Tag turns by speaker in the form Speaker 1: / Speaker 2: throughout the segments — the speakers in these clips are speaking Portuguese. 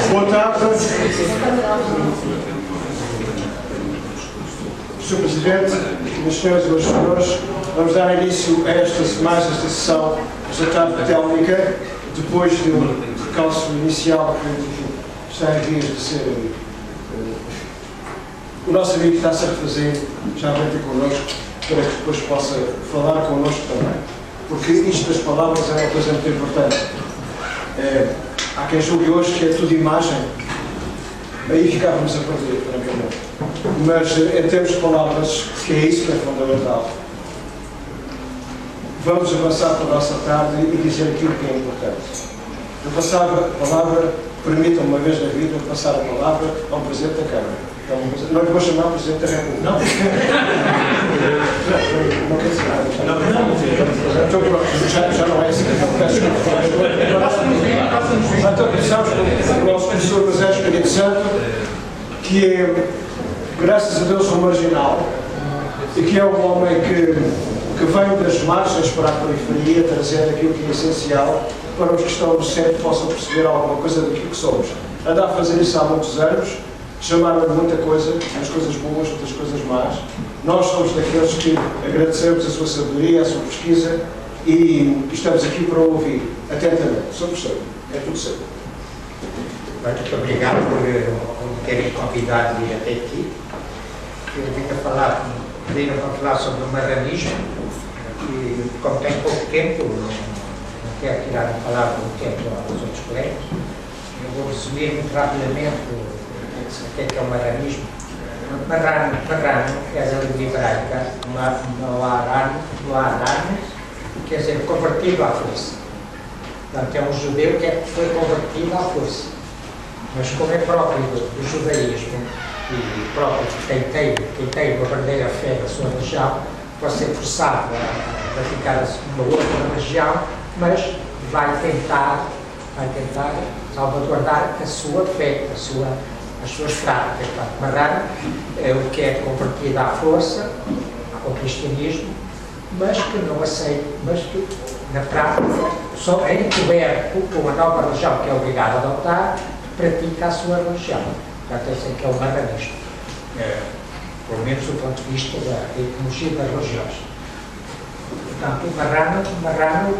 Speaker 1: Boa tarde. Sr. Presidente, meus senhores e meus senhores, vamos dar início a esta sessão da tarde técnica, depois de um percalço inicial que está em vias de ser. O nosso amigo está-se a refazer, já vem ter connosco, para que depois possa falar connosco também. Porque isto das palavras é uma coisa muito importante. Há quem julgue hoje que é tudo imagem, aí ficávamos a perder, francamente. Mas em termos de palavras, que é isso que é fundamental. Vamos avançar para a nossa tarde e dizer aquilo que é importante. Eu passava a palavra, permitam-me uma vez na vida, passar a palavra ao Presidente da Câmara. Então, não lhe vou chamar Presidente da República. Não. Não quer dizer nada. Então, pronto, já não é assim. Então, começamos com o nosso professor José Espírito Santo, que é, graças a Deus, um marginal, e que é um homem que vem das margens para a periferia trazer aquilo que é essencial para os que estão no centro possam perceber alguma coisa daquilo que somos. Anda a fazer isso há muitos anos, chamaram-lhe muita coisa, umas coisas boas, outras coisas más. Nós somos daqueles que agradecemos a sua sabedoria, a sua pesquisa e estamos aqui para ouvir atentamente. Sr. Professor, é tudo seu.
Speaker 2: Muito obrigado por me terem convidado a vir até aqui. Eu vim a falar, pediram para falar sobre o marranismo e, como tem pouco tempo, não quero tirar a palavra do tempo aos outros colegas. Eu vou resumir muito rapidamente o que é o marranismo. Marrano é a língua hebraica, Moarano, quer dizer, convertido à força. Portanto, é um judeu que foi convertido à força. Mas como é próprio do judaísmo e próprio de quem tem uma verdadeira fé da sua religião, pode ser forçado a ficar uma outra religião, mas vai tentar salvaguardar a sua fé, as suas práticas. Portanto, marrano é o que é convertido à força, ao cristianismo, mas que não aceita, mas que na prática, só é encoberto com a nova religião que é obrigado a adotar, pratica a sua religião. Portanto, esse é que é o marranismo. Pelo menos do ponto de vista da etimologia das religiões. Portanto, o marrano,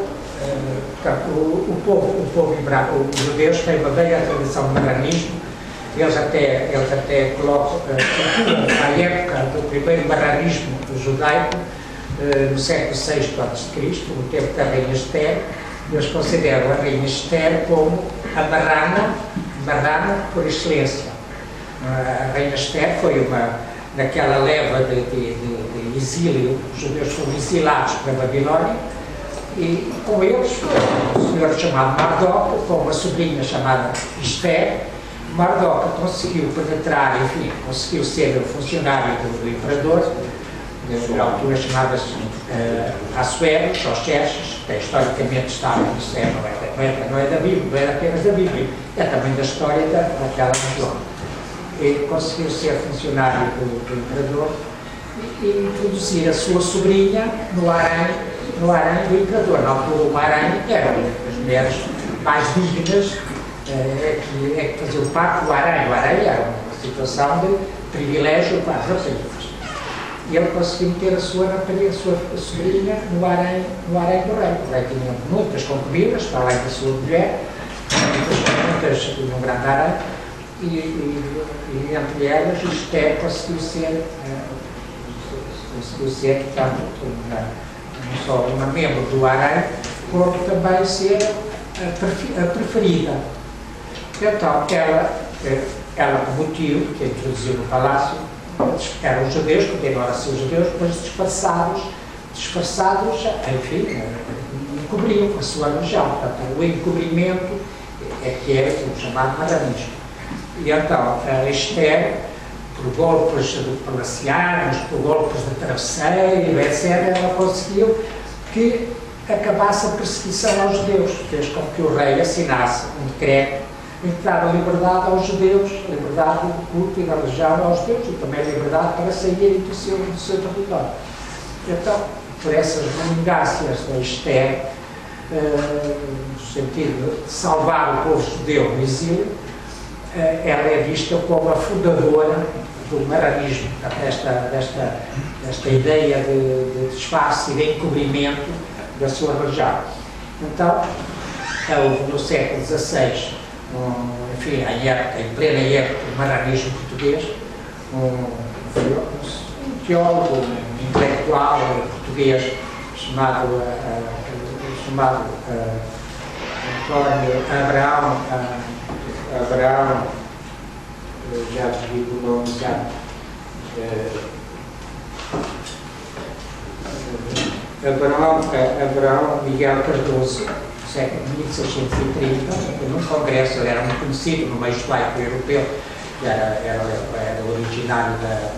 Speaker 2: o povo hebraico, os judeus têm uma velha tradição de marranismo. Eles até colocam, à época do primeiro marranismo judaico, no século VI a.C., no tempo da Rainha Esther, eles consideram a Rainha Esther como a marrana por excelência. A Rainha Esther foi naquela leva de exílio, os judeus foram exilados para a Babilónia, e com eles um senhor chamado Mardoque, com uma sobrinha chamada Esther. Mardoque conseguiu penetrar, enfim, conseguiu ser funcionário do imperador, na altura chamava-se Assuero, ou Xerxes, que historicamente estava, isso não é da Bíblia, não é apenas da Bíblia, é também da história daquela região. Ele conseguiu ser funcionário do imperador e introduzir a sua sobrinha no harém do imperador. Na altura, o harém eram as mulheres mais dignas que faziam parte do harém. O harém era uma situação de privilégio para as rainhas. E ele conseguiu meter a sua sobrinha no harém do rei. O rei tinha muitas concubinas, para além da sua mulher, muitas num grande harém, e entre elas Esther conseguiu ser, portanto, não só uma membro do harém, como também ser a preferida. Então, ela como tio, que introduziu no palácio, eram os judeus, continuaram a ser os judeus, mas disfarçados, enfim, encobriam a sua religião. Portanto, o encobrimento é que era o chamado marranismo. E então, a Esther, por golpes palacianos, por golpes de travesseiro, etc., ela conseguiu que acabasse a perseguição aos judeus, fez com que o rei assinasse um decreto em que dava liberdade aos judeus, liberdade do culto e da religião aos judeus, e também liberdade para saírem do seu território. Então, por essas manegácias da Esther, no sentido de salvar o povo judeu no exílio, ela é vista como a fundadora do marranismo, desta ideia de disfarce e de encobrimento da sua religião. Então, houve no século XVI, enfim, em plena época do marranismo português, um teólogo, um intelectual português chamado António Abraão, já digo o nome, Abraão Miguel Cardoso, século de 1630, num congresso. Ele era muito conhecido no meio judaico europeu, era originário da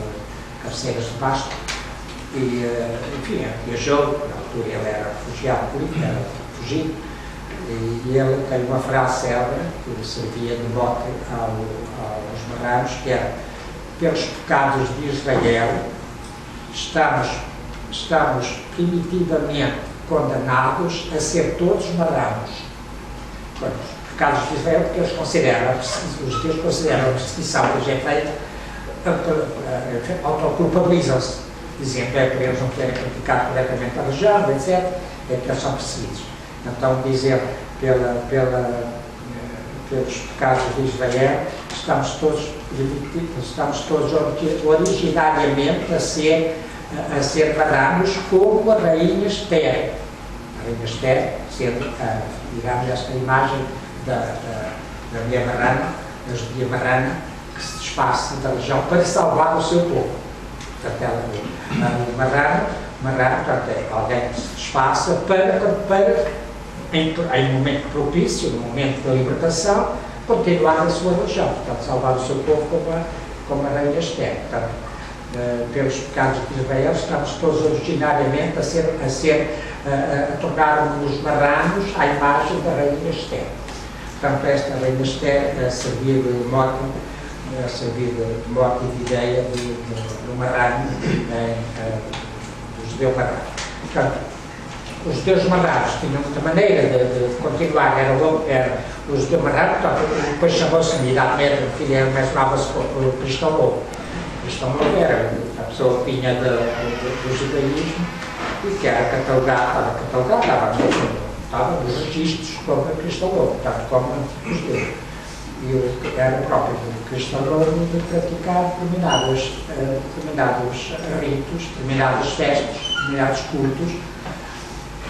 Speaker 2: Cabeceiras de Basto, e, enfim, viajou, na altura ele era refugiado político, era fugido, e ele tem uma frase célebre que servia de mote aos marranos, que era: pelos pecados de Israel estamos primitivamente condenados a ser todos marranos. Os pecados de Israel, porque os judeus consideram a perseguição que lhes é feita, autoculpabilizam-se, dizendo que eles não querem praticar corretamente a religião, etc., é que eles são perseguidos. Então, dizer pelos pecados de Israel, estamos todos originariamente a ser marranos, como a rainha Esther. A rainha Esther, sendo, digamos, esta imagem da mulher marrana, da judia marrana, que se disfarça da religião para salvar o seu povo. Portanto, o marrano, portanto, é alguém que se disfarça para em momento propício, no momento da libertação, continuar a sua religião, portanto, salvar o seu povo como a rainha Esther. Portanto, pelos pecados de Israel, estamos todos originariamente a tornar-nos marranos à imagem da rainha Esther. Portanto, esta rainha Esther serviu de mote e de ideia do marrano, do judeu marrano. Portanto, os judeus marranos tinham muita maneira de continuar, era o judeu marrano, portanto, depois chamou-se na Idade Média, que mencionava-se o cristão lobo. O cristão lobo era a pessoa que vinha do judaísmo e que era catalogada, estava nos registros como cristão lobo, portanto, como os judeus. E era próprio do cristão lobo de praticar determinados ritos, determinadas festas, determinados cultos,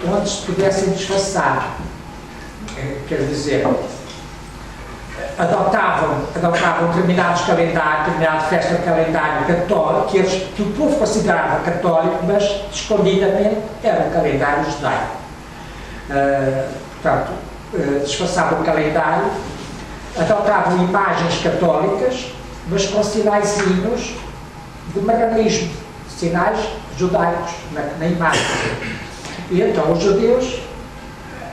Speaker 2: onde se pudessem disfarçar, quer dizer, adotavam determinados calendários, determinada festa de calendário católico, que o povo considerava católico, mas escondidamente era um calendário judaico. Portanto, disfarçavam o calendário, adotavam imagens católicas, mas com sinaizinhos de marranismo, sinais judaicos na imagem. E então os judeus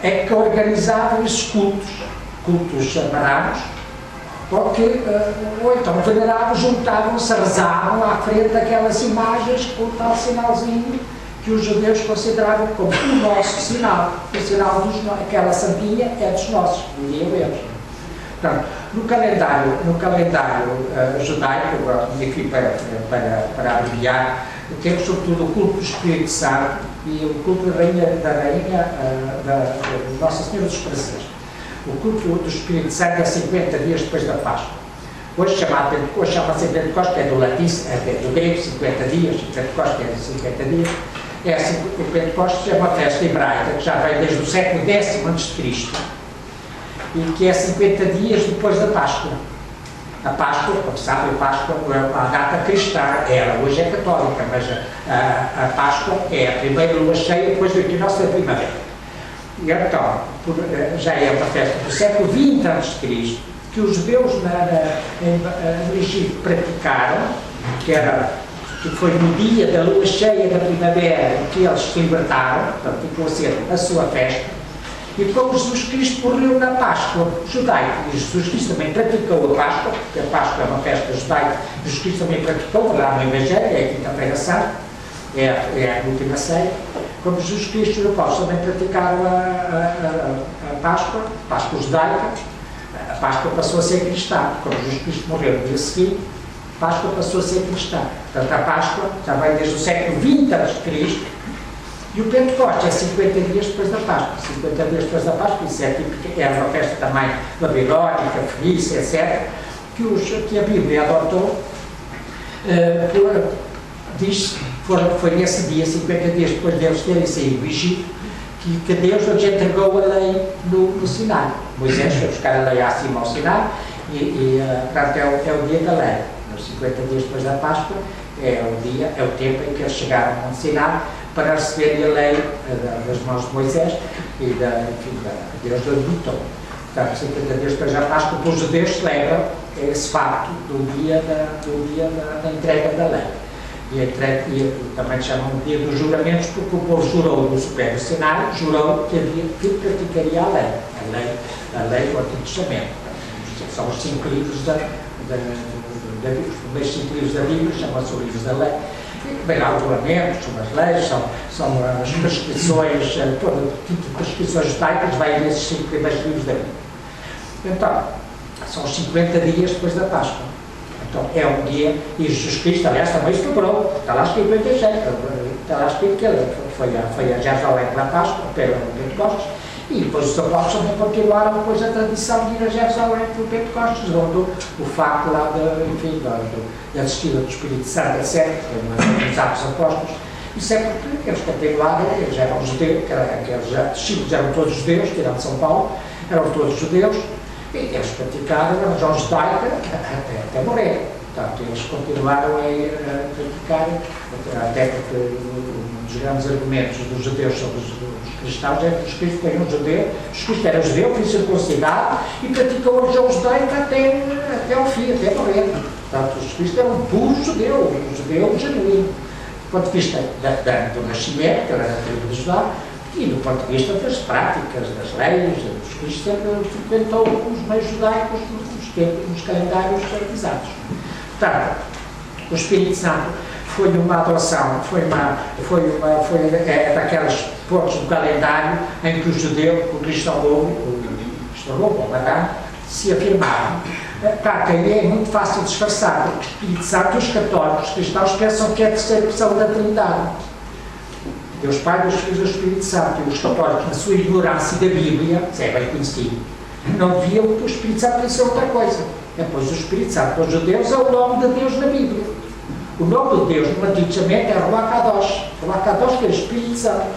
Speaker 2: é que organizavam esses cultos marranos, porque, ou então veneravam, juntavam-se, rezavam à frente daquelas imagens com o tal sinalzinho que os judeus consideravam como o nosso sinal, o sinal aquela santinha é dos nossos, diziam eles. Portanto, no calendário judaico, aqui para abreviar, temos sobretudo o culto do Espírito Santo e o culto da Nossa Senhora dos Prazeres. O culto do Espírito Santo é 50 dias depois da Páscoa. Hoje chama-se Pentecostes, é do latim, é do grego, 50 dias, Pentecostes é de 50 dias. O Pentecostes é uma festa hebraica que já vem desde o século X a.C. e que é 50 dias depois da Páscoa. A Páscoa, como sabe, a data cristã hoje é católica, mas a Páscoa é a primeira lua cheia depois do equinócio da primavera. E então, já é uma festa do século XX a.C., que os judeus no Egito praticaram, que foi no dia da lua cheia da primavera que eles se libertaram, portanto, ficou a ser a sua festa. E como Jesus Cristo morreu na Páscoa judaica, e Jesus Cristo também praticou a Páscoa, porque a Páscoa é uma festa judaica, Jesus Cristo também praticou, lá no Evangelho, é a quinta-feira santa, é a última ceia, como Jesus Cristo e os apóstolos também praticaram a Páscoa judaica, a Páscoa passou a ser cristã. Como Jesus Cristo morreu no dia seguinte, a Páscoa passou a ser cristã. Portanto, a Páscoa já vem desde o século XX a.C. e o Pentecostes é 50 dias depois da Páscoa. 50 dias depois da Páscoa, isso é típico, era uma festa também babilónica, fenícia, etc., que a Bíblia adotou, diz foi nesse dia, 50 dias depois deles terem saído do Egito, que Deus lhes entregou a lei no Sinai. Moisés foi buscar a lei acima ao Sinai portanto, é o dia da lei. Nos 50 dias depois da Páscoa é o tempo em que eles chegaram ao Sinai para receberem a lei das mãos de Moisés e Deus lhe botou. Portanto, 50 dias depois da Páscoa, os judeus celebram esse facto do dia da entrega da lei. E também chamam de dia dos juramentos, porque o povo jurou no Superior Sinai, jurou que praticaria a lei do Antigo Testamento. São os 5 livros da Bíblia, os primeiros 5 livros da Bíblia, chamam-se os livros da lei. E bem, há os juramentos, são as leis, são as prescrições, todo tipo de prescrições judaicas, vai nesses 5 primeiros livros da Bíblia. Então, são os 50 dias depois da Páscoa. Então, é um dia, e Jesus Cristo, aliás, também se quebrou, está lá escrito em Evangelho, está lá escrito que ele foi a Jerusalém para a Páscoa, pelo Pentecostes, e depois os apóstolos também continuaram depois a tradição de ir a Jerusalém pelo Pentecostes, onde o facto lá da descida do Espírito Santo, etc., nos Atos Apóstolos, isso é porque eles continuaram, eles eram judeus, aqueles discípulos eram todos judeus, tirando São Paulo, eram todos judeus, e eles praticaram a religião judaica até morrer. Portanto, eles continuaram a praticar, até porque um dos grandes argumentos dos judeus sobre os cristãos é que Jesus Cristo foi um judeu, Jesus Cristo era judeu, foi circuncidado e praticou a religião judaica até ao fim, até morrer. Portanto, Jesus Cristo era um puro judeu, um judeu genuíno. Do ponto de vista do nascimento, que era da tribo de Judá, e do ponto de vista das práticas, das leis, Jesus Cristo sempre frequentou os meios judaicos nos calendários exatos. Portanto, o Espírito Santo foi uma adoção, foi daqueles pontos do calendário em que o judeu, o cristão lobo, se afirmavam. Claro, que é muito fácil disfarçar, porque o Espírito Santo e os católicos, os cristãos, pensam que é a terceira pessoa da Trindade. Deus Pai, Deus Filho e Deus Espírito Santo, e os católicos, na sua ignorância da Bíblia, isso é bem conhecido, não viam que o Espírito Santo podia ser outra coisa. Pois o Espírito Santo para os judeus é o nome de Deus na Bíblia. O nome de Deus no Antigo Testamento é Ruach Kadosh. Ruach Kadosh que é Espírito Santo.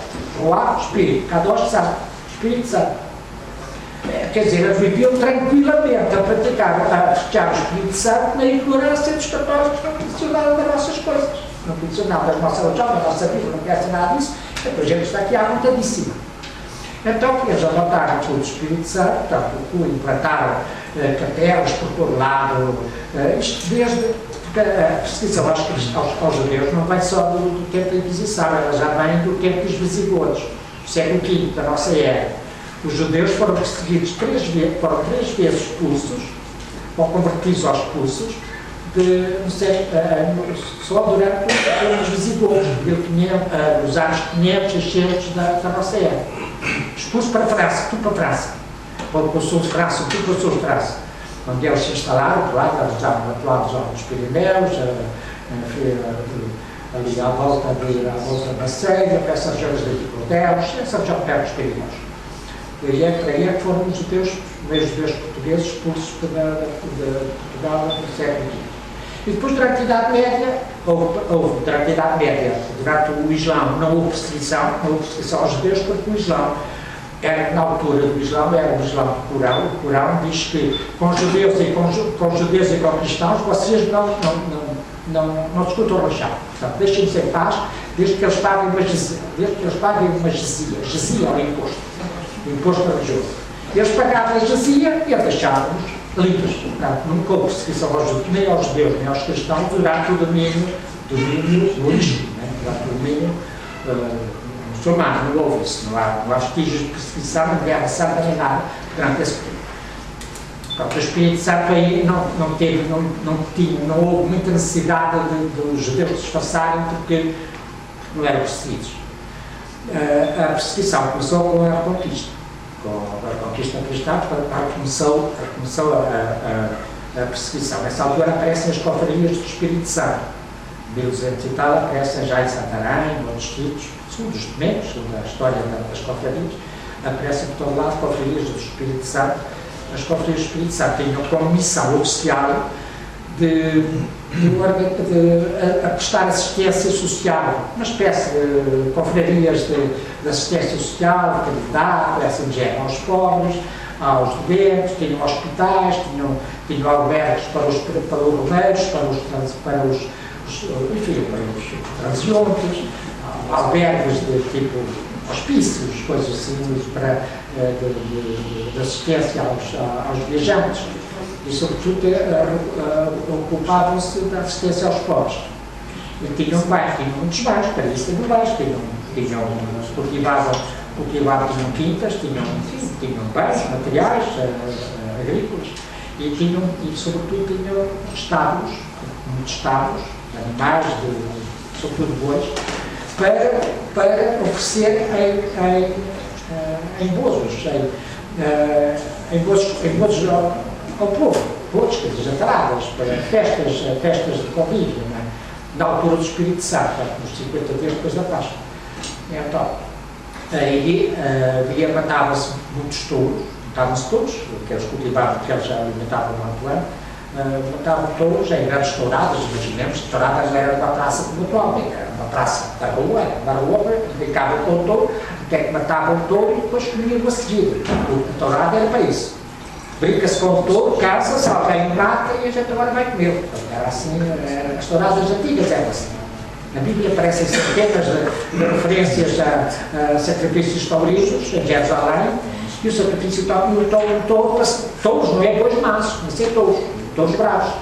Speaker 2: Ruach, Espírito. Kadosh, Santo. Espírito Santo. Quer dizer, eles viviam tranquilamente a praticar, a festejar o Espírito Santo na ignorância dos católicos que não conheciam nada das nossas coisas. Não conheciam nada da nossa religião, da nossa Bíblia, não conhecem nada disso. Depois a gente está aqui à vontadíssima. Então, eles adotaram tudo o Espírito Santo, portanto, implantaram capelas por todo lado, isto desde porque a perseguição aos judeus não vem só do tempo da Inquisição, ela já vem do tempo dos visigodos, do século V da nossa era. Os judeus foram perseguidos foram três vezes expulsos, ou convertidos aos expulsos, só durante os visigodos, nos anos 500, 600 da nossa era. Expulsos para a França, tudo para a França. Para o sul de França, tudo para o sul de França. Onde eles se instalaram, eles estavam atuados nos Pirineus, ali à volta da Marselha, para essas regiões de Bordeaux, essa região perto dos Pirineus. E é para aí que foram os judeus, os judeus portugueses expulsos de Portugal no século V. E depois, durante a Idade Média, durante o Islão, não houve perseguição aos judeus, porque o Islão era, na altura do Islão, era o Islão do Corão. O Corão diz que com judeus e com cristãos, vocês não discutam o religião. Portanto, deixem-nos em paz, desde que eles paguem uma jazia ao imposto religioso. Eles pagavam a jazia e deixavam-nos livres. Portanto, nunca houve perseguição nem aos judeus nem aos cristãos durante o domínio budista, durante o domínio muçulmano. Não houve isso, não há vestígios de perseguição, nem guerra santa, nem nada durante esse período. Portanto, o Espírito Santo aí não houve muita necessidade dos judeus disfarçarem porque não eram perseguidos. A perseguição começou com a Reconquista. Com a Reconquista cristã, começou a perseguição. Nessa altura aparecem as confrarias do Espírito Santo. 1200 e tal, aparecem já em Santarém, em outros sítios, segundo os documentos, segundo a história das confrarias, aparecem por todo lado confrarias do Espírito Santo. As confrarias do Espírito Santo tinham como missão oficial de prestar assistência social, uma espécie de confrarias de assistência social, de caridade, assim de género, aos pobres, aos doentes, tinham hospitais, tinham albergues para os romeiros, para os transeuntes, albergues de tipo hospícios, coisas assim, de assistência aos viajantes. E, sobretudo, ocupavam-se da assistência aos pobres. E tinham muitos bens, para isso tinham bens, cultivavam quintas, tinham bens, materiais, agrícolas, e sobretudo, tinham estábulos, muitos estábulos, animais, sobretudo bois, para oferecer em bozos ao povo, bolos, quer dizer, jantaradas, para festas de convívio, na altura do Espírito Santo, nos 50 dias depois da Páscoa. Então, aí matavam-se muitos touros, matavam-se touros, que eles cultivavam, que eles já alimentavam no ano, matavam touros em grandes touradas. Imaginemos que touradas era uma praça como atualmente, era uma praça da rua, dedicavam com o touro, até que matavam o touro e depois comiam a seguir. A tourada era para isso. Brinca-se com o touro, casa-se, alguém mata e a gente agora vai comer. Era assim, as touradas antigas eram assim. Na Bíblia aparecem centenas de referências a sacrifícios taurinos em Jerusalém, e o sacrifício taurino, touros não é bois mansos, mas é touros bravos.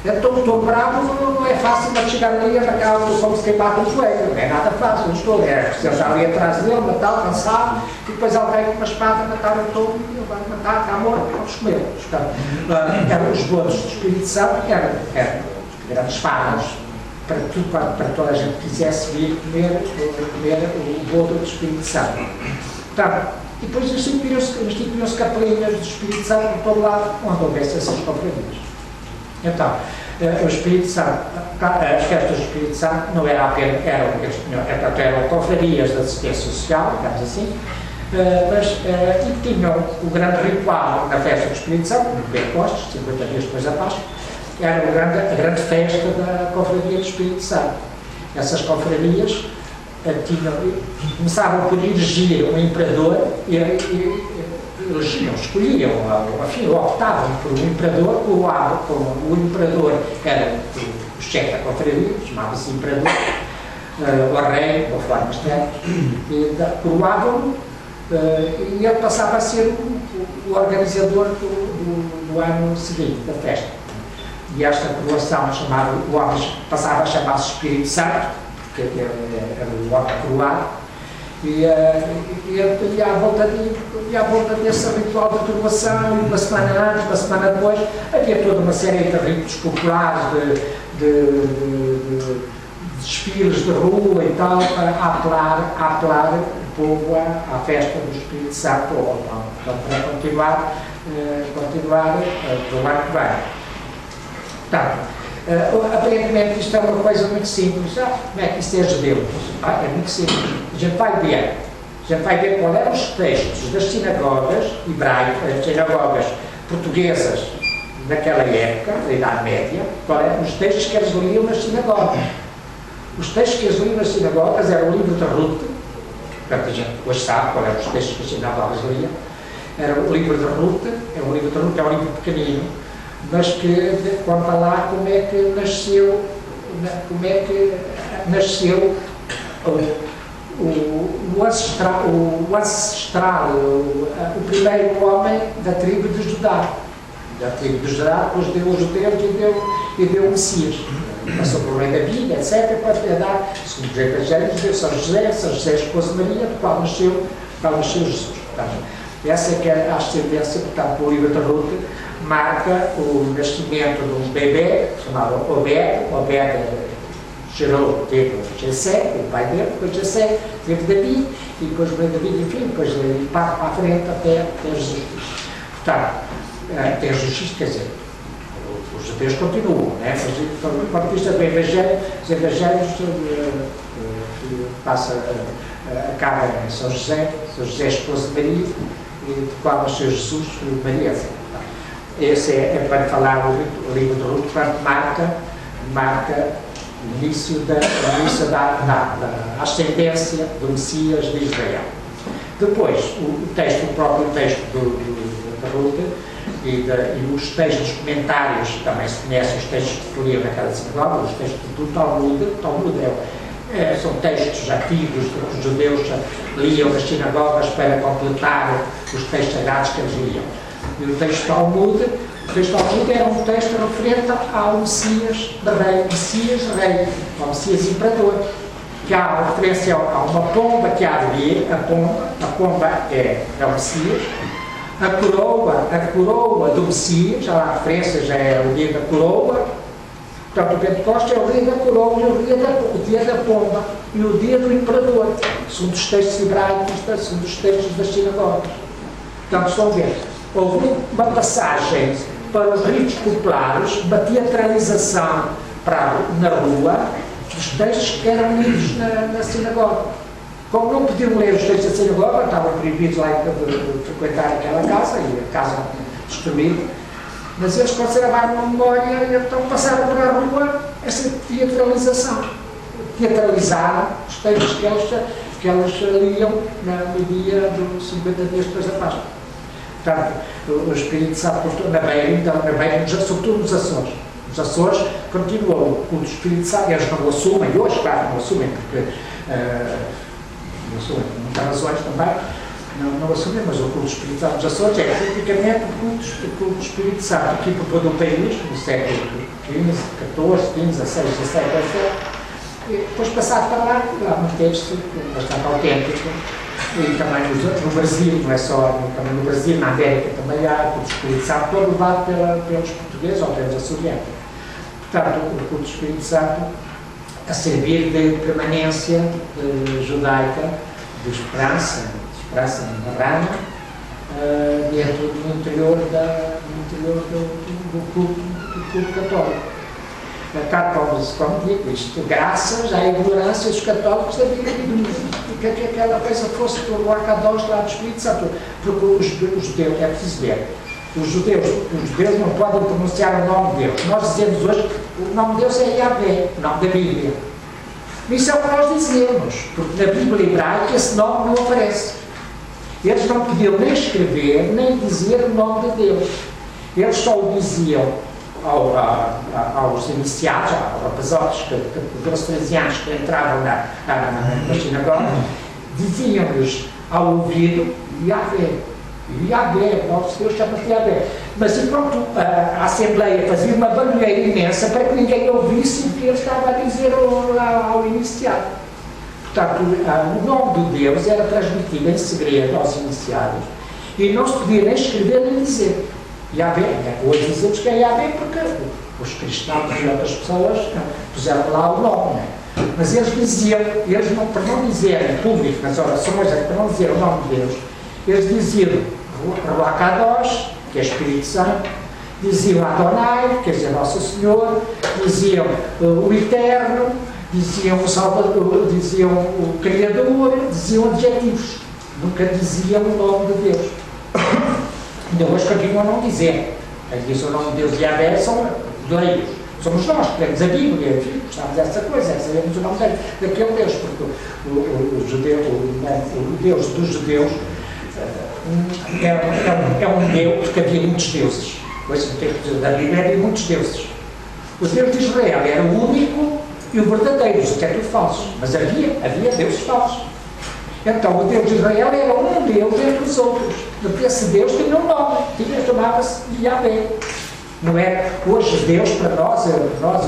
Speaker 2: Então o touro bravo não é fácil de chegar ali e arrancar como se queimar o joelho, não é nada fácil. Ele já ali atrás dele, matá-lo, cansado, e depois alguém com uma espada matar o touro e ele vai matar, está morto, vamos comer. Eram os bolos do Espírito Santo, eram espadas para toda a gente que quisesse vir comer o bolo do Espírito Santo. E depois instituíam-se capelinhas do Espírito Santo por todo lado, onde houvesse essas confrarias. Então, o Espírito Santo, as festas do Espírito Santo não era apenas, eram confrarias de assistência social, digamos assim, e tinham o grande ritual na festa do Espírito Santo, no Pentecostes, 50 dias depois da Páscoa, era a grande festa da confraria do Espírito Santo. Essas confrarias começavam por elegir um imperador escolhiam, enfim, optavam por um imperador, o imperador era o chefe da confraria, chamava-se imperador, o rei, ou forma externa, coroavam-no, e ele passava a ser o organizador do ano seguinte, da festa. E esta coroação o homem passava a chamar-se Espírito Santo, porque era o homem coroado, e à volta desse ritual de coroação, uma semana antes, uma semana depois, havia toda uma série de ritos populares, de desfiles de rua e tal, para apelar o povo à festa do Espírito Santo, ou para continuar do ano que vem. Aparentemente isto é uma coisa muito simples. Como é que isto é judeu? É muito simples. A gente vai ver qual eram os textos das sinagogas hebraicas, sinagogas portuguesas naquela época, da Idade Média, qual eram os textos que eles liam nas sinagogas. Os textos que eles liam nas sinagogas eram o livro de Ruth, portanto a gente hoje sabe qual eram os textos que as sinagogas liam, era o livro de Ruth, é um livro pequenino, mas que conta lá como é que nasceu o ancestral, o primeiro homem da tribo de Judá. Da tribo de Judá, depois deu os judeus e deu o Messias. Passou por rei Davi, etc. Pode dar, segundo os evangelhos, deu São José, esposo de Maria, do qual nasceu Jesus. Portanto, essa é que é a ascendência, portanto, o livro de Ruth marca o nascimento de um bebê chamado Obed gerou, teve Jessé, o pai dele, depois Jessé teve David, e depois veio David, enfim, depois ele parte para a frente até Jesus. Portanto, tem justiça, quer dizer, os judeus continuam, né? Mas do ponto de vista do Evangelho, os Evangelhos acaba em São José esposo de Maria, e de qual nasceu Jesus, filho de Maria. Esse é para falar o livro de Ruth, quando marca o início da ascendência do Messias de Israel. Depois, o próprio texto de Ruth e os textos comentários, também se conhecem os textos que liam naquela sinagoga, os textos do Talmud são textos antigos que os judeus liam nas sinagogas para completar os textos sagrados que eles liam. E o texto Talmud era um texto referente ao Messias rei, ao Messias imperador, que há uma referência a uma pomba que há de vir, a pomba é o Messias, a coroa do Messias, já há a referência, já é o dia da coroa. Portanto, o Pentecostes é o dia da coroa e o dia da pomba e o dia do imperador. São dos textos hebraicos, são dos textos das sinagogas. Portanto, estão a ver, houve uma passagem para os ritos populares, uma teatralização na rua, dos textos que eram lidos na sinagoga. Como não podiam ler os textos da sinagoga, estavam proibidos lá de frequentar aquela casa, e a casa destruída, mas eles conservaram uma memória e então passaram para a rua essa teatralização. Teatralizaram os textos que eles liam no dia dos 50 dias depois da Páscoa. Portanto, o Espírito Santo na Beira, sobretudo nos Açores. Os Açores continuam o culto do Espírito Santo, eles não o assumem, e hoje, claro, não o assumem, porque não assumem, por muitas razões também, não assumem, mas o culto do Espírito Santo nos Açores é tipicamente o culto do Espírito Santo aqui por todo o país, no século XV, XIV, XVI, XVII, e depois passado para lá manteve-se bastante autêntico. E também no Brasil, não é só, também no Brasil, na América também há o culto do Espírito Santo, todo levado pelos portugueses ou pelos açorianos. Portanto, o culto do Espírito Santo a servir de permanência judaica, de esperança marrana, dentro do interior do culto católico. Como digo, isto graças à ignorância dos católicos da Bíblia, que aquela coisa fosse o arcadox lá do Espírito Santo, porque os judeus, é preciso ver, os judeus não podem pronunciar o nome de Deus. Nós dizemos hoje, o nome de Deus é Yahvé, o nome da Bíblia. Isso é o que nós dizemos, porque na Bíblia hebraica esse nome não aparece. Eles não podiam nem escrever, nem dizer o nome de Deus. Eles só o diziam aos iniciados, aos rapazotes, 12, 13 anos que entravam na sinagoga, diziam-lhes ao ouvido Yahvé, nosso Deus chama-se Yahvé. Mas enquanto a Assembleia fazia uma barulheira imensa para que ninguém ouvisse o que ele estava a dizer ao iniciado. Portanto, o nome de Deus era transmitido em segredo aos iniciados e não se podia nem escrever nem dizer. Yahvé, hoje dizemos que é Yahvé porque os cristãos e outras pessoas puseram lá o nome, né? Mas eles diziam, para não dizerem público nas orações, para não dizer o nome de Deus, eles diziam Ruach Kadosh, que é Espírito Santo, diziam Adonai, quer dizer Nosso Senhor, diziam o Eterno, diziam o Salvador, diziam o Criador, diziam adjetivos, nunca diziam o nome de Deus. Ainda hoje continuam a não dizer. Quem diz o nome de Deus e Yahvé são leigos. Somos nós que lemos a Bíblia, enfim, gostamos dessa coisa, sabemos o nome daquele Deus, porque o Deus dos judeus é um Deus, porque havia muitos deuses. Hoje, no texto da Bíblia, havia muitos deuses. O Deus de Israel era o único e o verdadeiro, os que é tudo falsos. Mas havia deuses falsos. Então, o Deus de Israel era um Deus entre os outros. Porque esse Deus tinha um nome, chamava-se Yahvé. Não é? Hoje, Deus, para nós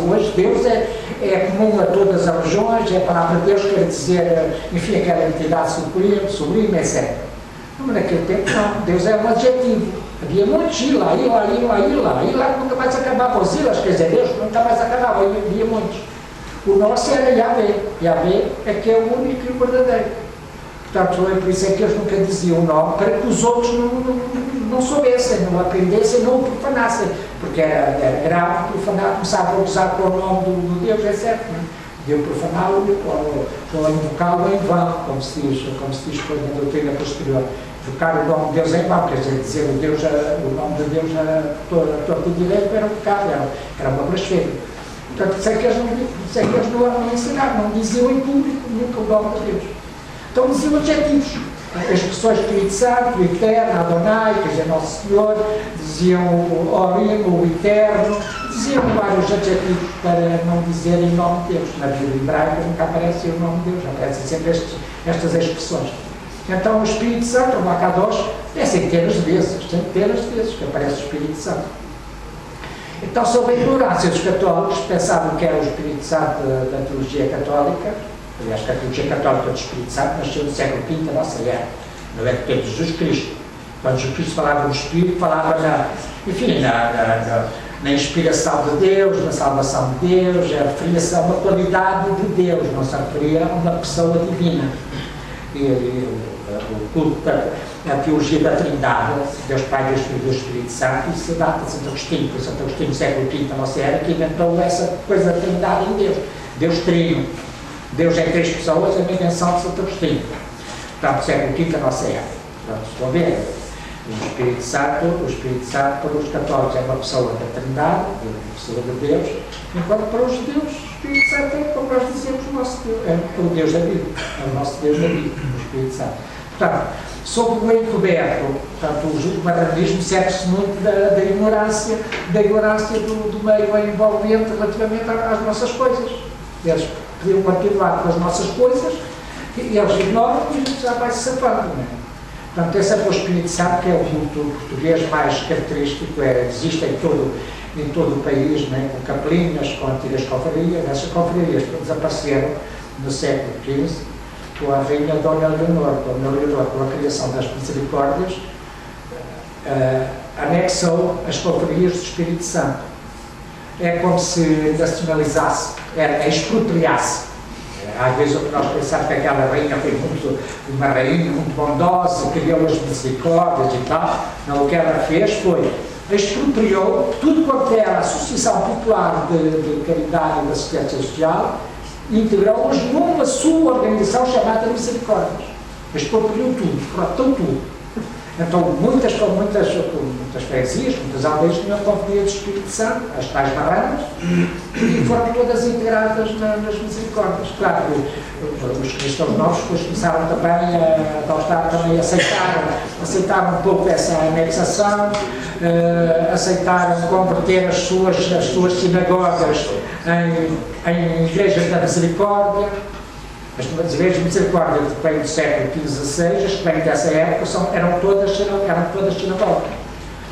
Speaker 2: hoje, Deus é comum a todas as religiões, é a palavra Deus, quer dizer, enfim, aquela entidade sublime, etc. Mas naquele tempo, não. Deus é um adjetivo. Havia muitos, e lá nunca mais acabava. Os ilas, quer dizer, Deus nunca mais acabava, havia muitos. O nosso era Yahvé. Yahvé é que é o único e o verdadeiro. Portanto, por isso é que eles nunca diziam o nome, para que os outros não soubessem, não aprendessem, não o profanassem. Porque era grave profanar, começava a usar com o nome do Deus, é certo, não é? Deu profaná-lo ou invocá-lo em vão, como se diz depois na doutrina posterior. Invocar o nome de Deus em vão, quer dizer o nome de Deus a torto direito era um pecado, era uma blasfémia. Portanto, isso é que eles não ensinaram, não diziam em público nunca o nome de Deus. Então diziam adjetivos, as expressões Espírito Santo, o Eterno, Adonai, quer dizer, Nosso Senhor, diziam o Orim, o Eterno, diziam vários adjetivos para não dizerem o nome de Deus. Na Bíblia hebraica nunca aparece o nome de Deus, aparecem sempre estas expressões. Então o Espírito Santo, o Makadosh, é centenas de vezes que aparece o Espírito Santo. Então, sob a ignorância dos católicos, pensavam que era o Espírito Santo da teologia católica. Aliás, a teologia católica do Espírito Santo nasceu no século V da nossa era, no tempo de Jesus Cristo. Quando Jesus Cristo falava do Espírito, falava na inspiração de Deus, na salvação de Deus, referia-se a uma qualidade de Deus, não se referia a uma pessoa divina. O culto da teologia da Trindade, Deus Pai, Deus Filho e Deus Espírito Santo, isso data de Santo Agostinho, por Santo Agostinho, no século V da nossa era, que inventou essa coisa da Trindade em Deus. Deus Trino. Deus em três pessoas, é uma invenção de Santo Agostinho. Portanto, século V da nossa era. Portanto, estão a ver? O Espírito Santo para os católicos é uma pessoa da Trindade, uma pessoa de Deus, enquanto para os judeus o Espírito Santo é, como nós dizemos, o nosso Deus, é o Deus da Bíblia, é o nosso Deus da Bíblia, o Espírito Santo. Portanto, sob o encoberto, portanto, o materialismo serve-se muito da ignorância do meio envolvente relativamente às nossas coisas. Eles podiam continuar com as nossas coisas, e eles ignoram e a gente já vai se safando, não é? Portanto, esse é o Espírito Santo, que é o culto português mais característico, existe em todo o país, né, com capelinhas, com antigas confrarias. Essas confrarias desapareceram no século XV, com a rainha Dona Leonor, com a criação das misericórdias, anexou as confrarias do Espírito Santo. É como se nacionalizasse, expropriasse. Às vezes o que nós pensamos que aquela rainha foi uma rainha muito bondosa, criou as misericórdias e tal. Não, o que ela fez foi expropriou tudo quanto era a Associação Popular de Caridade e de Assistência Social, e integrou-as numa sua organização chamada Misericórdias. Expropriou tudo, cortou tudo. Então, muitas freguesias, muitas aldeias tinham a confraria do Espírito Santo, as tais barranas, e foram todas integradas nas misericórdias. Claro que os cristãos novos depois começaram também aceitaram um pouco essa anexação, aceitaram converter as suas sinagogas em igrejas da misericórdia. As igrejas de misericórdia que vêm do século XV e XVI, as que vêm dessa época, eram todas sinagogas.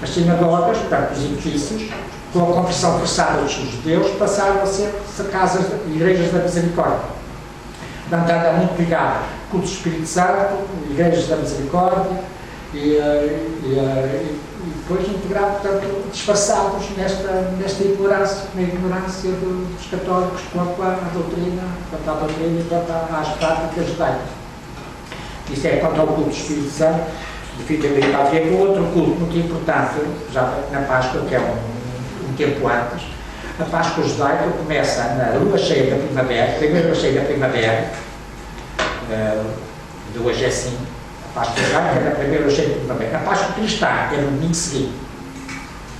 Speaker 2: As sinagogas, portanto, os edifícios, com a conversão forçada dos judeus, passaram a ser casas, igrejas da misericórdia. Portanto, anda muito ligado com o Espírito Santo, igrejas da misericórdia, e depois integrado, portanto, disfarçados nesta ignorância, na ignorância dos católicos quanto à doutrina e quanto às práticas judaicas. Isso é quanto ao culto do Espírito Santo, definitivamente a ver com outro culto muito importante, já na Páscoa, que é um tempo antes. A Páscoa judaica começa na lua cheia da primavera, primeira lua cheia da primavera, de hoje é assim. A Páscoa judaica é na primeira lua cheia da primavera. A Páscoa cristã é no domingo seguinte.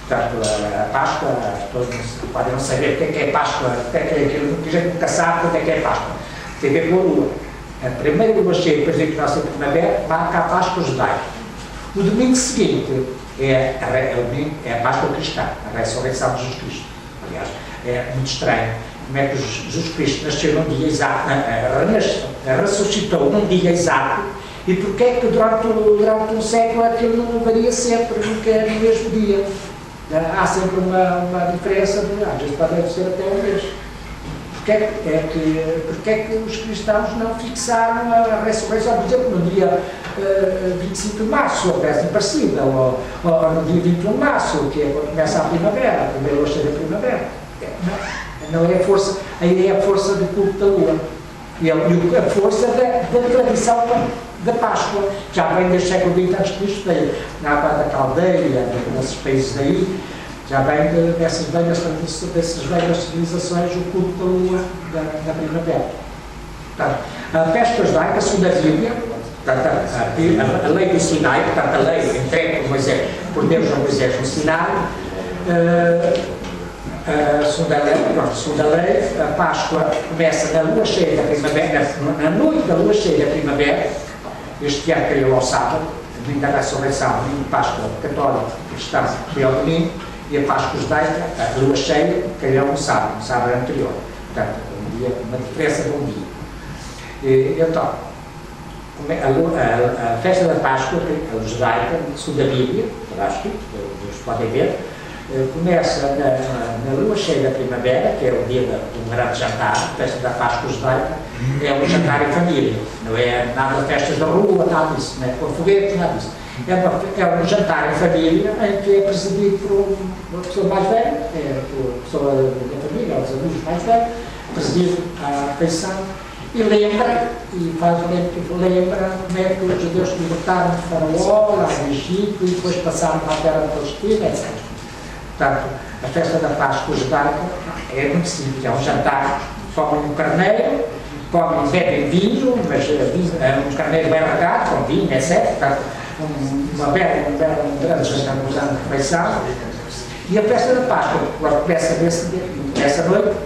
Speaker 2: Portanto, a Páscoa, todos podem não saber o que é Páscoa, o que é aquilo, que a gente nunca sabe o que é Páscoa. Tem a ver com a lua. A primeira lua cheia, depois da nossa primavera, marca a Páscoa judaica. O domingo seguinte é a Páscoa cristã, a ressurreição de Jesus Cristo. Aliás, é muito estranho como é que Jesus Cristo nasceu num dia exato, ressuscitou num dia exato, e porque é que durante um século aquilo não varia sempre, nunca é no mesmo dia. Há sempre uma diferença, às vezes pode ser até um mês. Porque é que os cristãos não fixaram a ressurreição, por exemplo, no dia 25 de março, ou coisa parecida, ou no dia 21 de março, que é quando começa a primavera, a primeira lua cheia da primavera. Não é a força, aí é a força do culto da lua. E a força da tradição da Páscoa, já vem desde o século XX antes de Cristo, na Água da Caldeia, nesses países daí, já vem dessas velhas civilizações o culto da lua da primavera. Portanto, a festa judaica, segundo a Bíblia, a lei do Sinai, portanto, a lei entregue por Deus a Moisés no Sinai, segundo a lei, a Páscoa começa na lua cheia da primavera, na noite da lua cheia da primavera. Este ano caiu ao sábado, domingo da ressurreição, domingo de Páscoa católica, cristã, foi ao domingo, e a Páscoa judaica, a lua cheia, caiu no sábado anterior. Portanto, uma diferença de um dia. Então, a festa da Páscoa, a judaica, segundo a Bíblia, acho que vocês podem ver, começa na lua cheia da primavera, que é o dia do grande jantar. A festa da Páscoa judaica é um jantar em família, não é nada de festas da rua, nada disso, não é com foguete, nada disso. É um jantar em família em que é presidido por uma pessoa mais velha, por pessoa da família, os amigos mais velhos, presidido à refeição e lembra como é que os judeus se libertaram de Faraó, lá no Egito, e depois passaram para a terra da Palestina, etc. Portanto, a festa da Páscoa judaica é muito simples, é um jantar, comem um carneiro, bebem vinho, mas um carneiro bem regado, com vinho, etc. Portanto, um grande jantar de refeição. E a festa da Páscoa começa nessa noite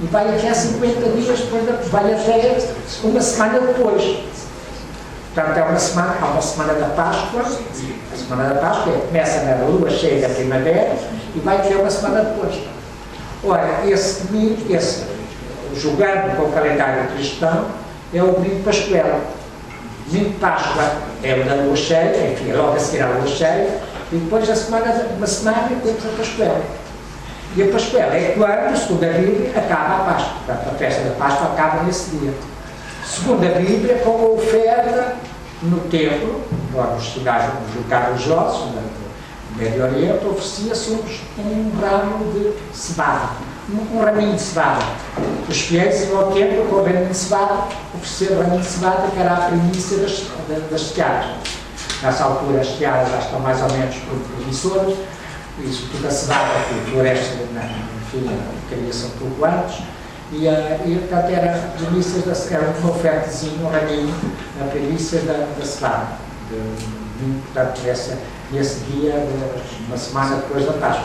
Speaker 2: e vai até 50 dias depois, vai até uma semana depois. Portanto, há uma semana da Páscoa. A semana da Páscoa começa na lua cheia da primavera e vai até uma semana depois. Ora, esse domingo, jogando com o calendário cristão, é o domingo pascual. O domingo de Páscoa é o da lua cheia, enfim, é logo a seguir à lua cheia, e depois uma semana temos a Pascual. E a Pascual é quando, segundo a Bíblia, acaba a Páscoa. Portanto, a festa da Páscoa acaba nesse dia. Segundo a Bíblia, com a oferta no templo, nos lugares religiosos, no Médio Oriente, oferecia-se um ramo de cevada, um raminho de cevada. Os fiéis iam ao templo com o raminho de cevada, oferecer o raminho de cevada, que era a primícia das searas. Nessa altura, as searas já estão mais ou menos promissoras, isso tudo a cevada que floresce, enfim, cria-se um pouco antes. E portanto, era uma ofertazinha, um raminho, a primícia da cevada. Portanto, nesse dia, uma semana depois da Páscoa.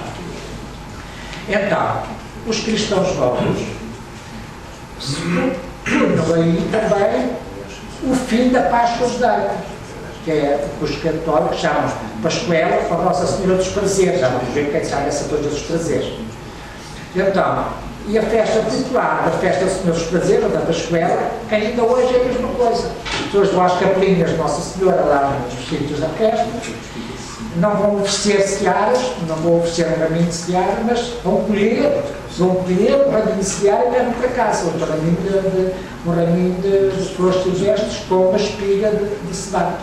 Speaker 2: Então, os cristãos novos punham aí também o fim da Páscoa judaica, que é o que os católicos chamam Pascuela, a Nossa Senhora dos Prazeres. Já vamos ver quem sabe essa coisa dos prazeres. Então, e a festa popular, a festa do Senhor dos Prazeres, da Pascuela, ainda hoje é a mesma coisa. As pessoas vão às capelinhas de Nossa Senhora, lá nos sítios da festa, não vão oferecer searas, não vão oferecer um raminho de seara, mas vão colher um raminho de seara e levam para casa, um raminho de flores silvestres com uma espiga de cevada.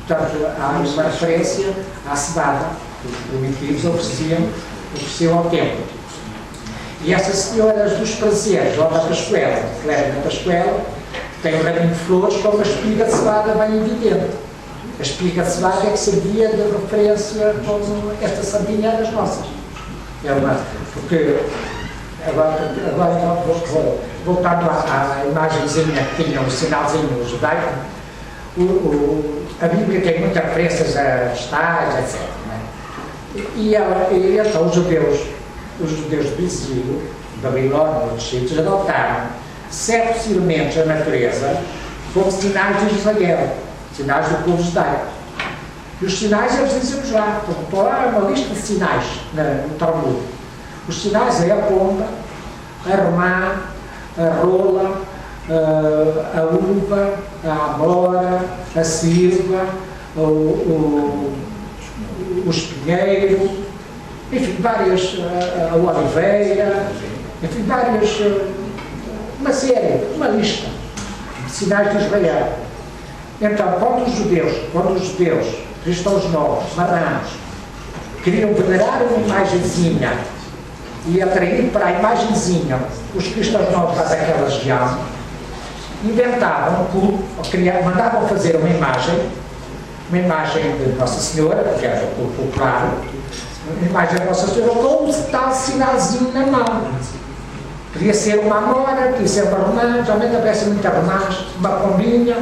Speaker 2: Portanto, há uma referência à cevada que os primitivos ofereciam ao templo. E essas senhoras dos prazeres, ou da Pascuela, que levam na Pascuela, têm um raminho de flores com uma espiga de cevada bem evidente. A espiga de cevada é que servia de referência como esta sardinha das nossas. Porque, agora voltando à imagenzinha que tinha, o sinalzinho judaico, a Bíblia tem muitas referências a vestais, etc. E então os judeus de exílio, de Babilónia, outros sítios, adotaram certos elementos da natureza como sinais de Israel, sinais do povo judaico. E os sinais eles dizem-nos lá, estou lá uma lista de sinais no Talmud. Os sinais é a pomba, a romã, a rola, a uva, a amora, a silva, o espinheiro, enfim, várias, a oliveira, enfim, uma série, uma lista de sinais de Israel. Então, quando os judeus, cristãos novos, marranos, queriam venerar uma imagenzinha e atraído para a imagenzinha, os cristãos novos daquela região inventavam um culto, mandavam fazer uma imagem de Nossa Senhora, que era o culto popular, uma imagem de Nossa Senhora com um tal sinalzinho na mão. Podia ser uma amora, podia ser uma romã, geralmente aparecem muitas romãs, uma pombinha.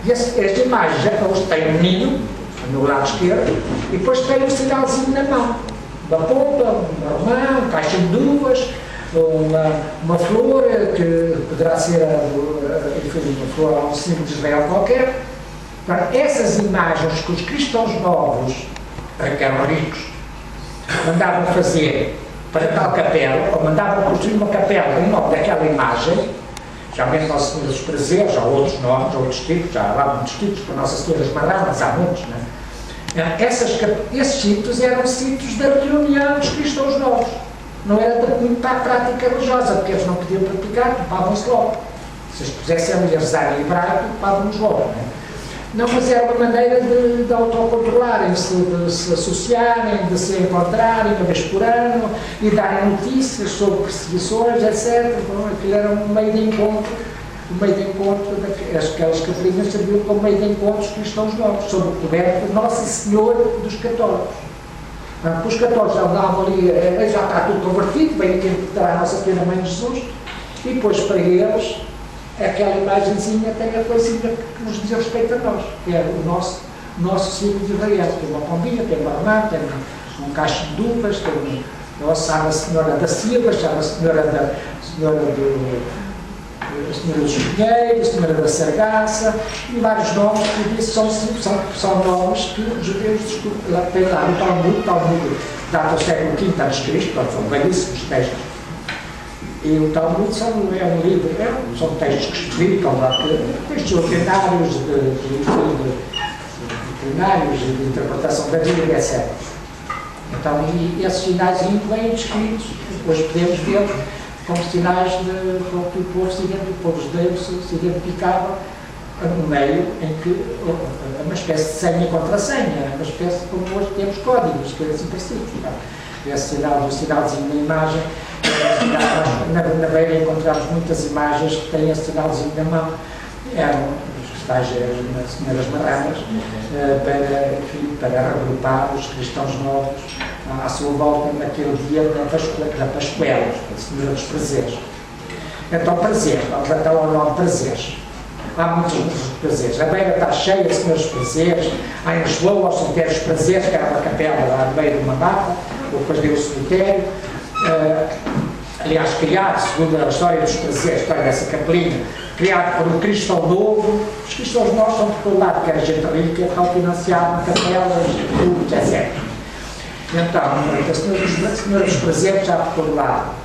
Speaker 2: E esta imagem, hoje tem um ninho no lado esquerdo, e depois tem um sinalzinho na mão. Uma pomba, uma romã, um caixão de uvas, uma flor, que poderá ser uma flor, um símbolo de Israel qualquer. Essas imagens que os cristãos novos, que eram ricos, mandavam fazer para tal capela, ou mandavam construir uma capela em nome daquela imagem, geralmente Nossa Senhora dos Prazeres, ou outros nomes, ou outros tipos, já há muitos tipos, para Nossa Senhora das Marramas, há muitos, não é? Esses sítios eram sítios da reunião dos cristãos novos. Não era muito para a prática religiosa, porque eles não podiam praticar, culpavam-se logo. Se eles pusessem a rezar em hebraico, culpavam-nos logo, não é? Não, mas era uma maneira de autocontrolarem-se, de se associarem, de se encontrarem uma vez por ano e darem notícias sobre perseguições, etc. Bom, aquilo era um meio de encontro, aquelas capelinhas serviam como meio de encontro dos cristãos novos, sob o coberto de Nossa Senhora dos católicos. Os católicos andavam ali, já está tudo convertido, vem aqui interpretar a Nossa Senhora Mãe de Jesus, e depois para eles, aquela imagenzinha tem a coisinha que nos diz respeito a nós, que é o nosso símbolo de Israel. Tem uma pombinha, tem uma romã, tem um cacho de uvas, tem a Senhora da Silva, a Senhora dos Pinheiros, a Senhora da Sargaça, e vários nomes que são nomes que os judeus têm lá no Talmud, data ao século V a.C., são belíssimos textos. E o Talmud é um livro, são textos que explicam textos ordinários de interpretação da Bíblia, etc. Então, e esses sinais vêm descritos, hoje podemos ver como sinais que o povo judeu se identificava no meio em que uma espécie de senha contra senha, uma espécie como hoje temos códigos, que é assim pacífico. Esse sinalzinho na imagem, na beira encontramos muitas imagens que têm esse sinalzinho na mão, eram os tais senhoras marranas, para regrupar os cristãos novos à sua volta naquele dia da Pascuela, a Senhora dos Prazeres. Então, prazer, vamos então ao nome Prazeres. Há muitos prazeres. A beira está cheia de Senhores dos Prazeres. Há em Lisboa, aos Cemitérios dos Prazeres, que era uma capela lá no meio de uma mata, depois deu o cemitério. Aliás, criado, segundo a história dos Prazeres, a história dessa capelinha, criado por um cristão novo. Os cristãos novos são por todo lado, que era gente rica, estão financiados, capelas, cultos, etc. Então, a Senhora dos Prazeres já por todo lado,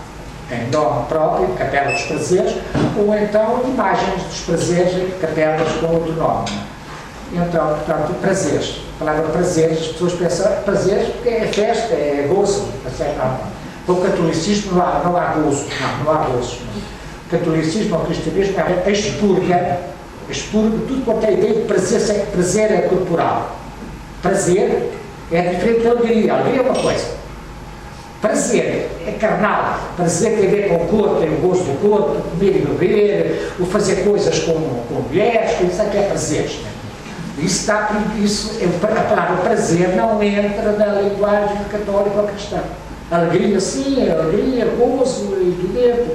Speaker 2: em nome próprio, Capela dos Prazeres, ou então imagens dos prazeres, capelas com outro nome. Então, portanto, prazeres. A palavra prazeres, as pessoas pensam prazeres porque é festa, é gozo, etc. Para o catolicismo não há gozo, não há gozo. O catolicismo, o cristianismo, expurga tudo quanto é ideia de prazer, prazer é corporal. Prazer é diferente da alegria. Alegria é uma coisa. Prazer é carnal. Prazer tem a ver com o corpo, tem o gosto do corpo, comer e beber, o fazer coisas com mulheres, isso é que é prazer. A palavra prazer não entra na linguagem católica ou cristã. Alegria, sim, alegria, gozo evidente,